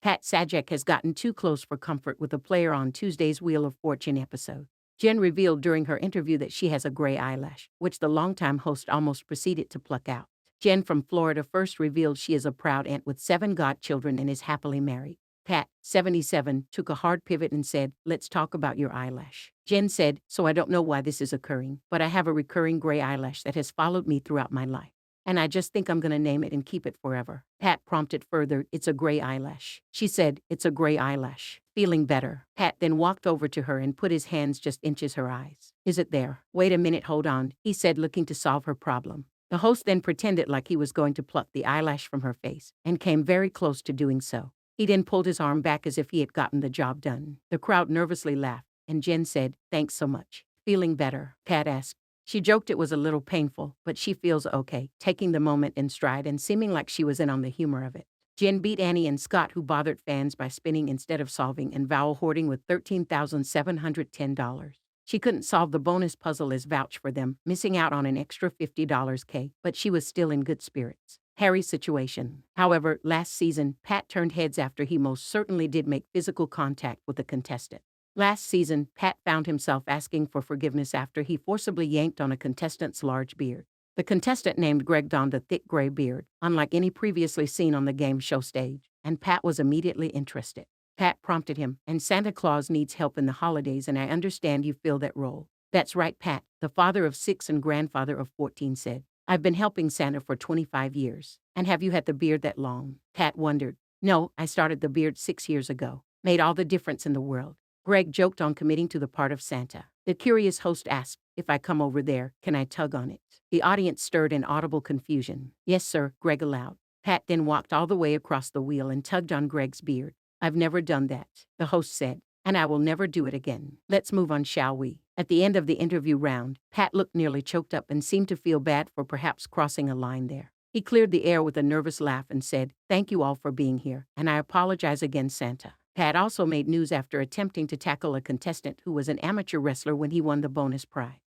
Pat Sajak has gotten too close for comfort with a player on Tuesday's Wheel of Fortune episode. Jen revealed during her interview that she has a gray eyelash, which the longtime host almost proceeded to pluck out. Jen from Florida first revealed she is a proud aunt with 7 godchildren and is happily married. Pat, 77, took a hard pivot and said, "Let's talk about your eyelash." Jen said, "So I don't know why this is occurring, but I have a recurring gray eyelash that has followed me throughout my life. And I just think I'm going to name it and keep it forever." Pat prompted further, "It's a gray eyelash." She said, "It's a gray eyelash." Feeling better, Pat then walked over to her and put his hands just inches her eyes. "Is it there?" "Wait a minute, hold on," he said, looking to solve her problem. The host then pretended like he was going to pluck the eyelash from her face and came very close to doing so. He then pulled his arm back as if he had gotten the job done. The crowd nervously laughed, and Jen said, "Thanks so much." "Feeling better?" Pat asked. She joked it was a little painful, but she feels okay, taking the moment in stride and seeming like she was in on the humor of it. Jen beat Annie and Scott, who bothered fans by spinning instead of solving and vowel hoarding with $13,710. She couldn't solve the bonus puzzle as vouch for them, missing out on an extra $50 but she was still in good spirits. Harry's situation. However, last season, Pat turned heads after he most certainly did make physical contact with a contestant. Last season, Pat found himself asking for forgiveness after he forcibly yanked on a contestant's large beard. The contestant named Greg donned a thick gray beard, unlike any previously seen on the game show stage, and Pat was immediately interested. Pat prompted him, "And Santa Claus needs help in the holidays, and I understand you fill that role." "That's right, Pat," the father of 6 and grandfather of 14 said. "I've been helping Santa for 25 years. And have you had the beard that long?" Pat wondered. "No, I started the beard 6 years ago. Made all the difference in the world." Greg joked on committing to the part of Santa. The curious host asked, "If I come over there, can I tug on it?" The audience stirred in audible confusion. "Yes, sir," Greg allowed. Pat then walked all the way across the wheel and tugged on Greg's beard. "I've never done that," the host said, "and I will never do it again. Let's move on, shall we?" At the end of the interview round, Pat looked nearly choked up and seemed to feel bad for perhaps crossing a line there. He cleared the air with a nervous laugh and said, "Thank you all for being here, and I apologize again, Santa." Pat also made news after attempting to tackle a contestant who was an amateur wrestler when he won the bonus prize.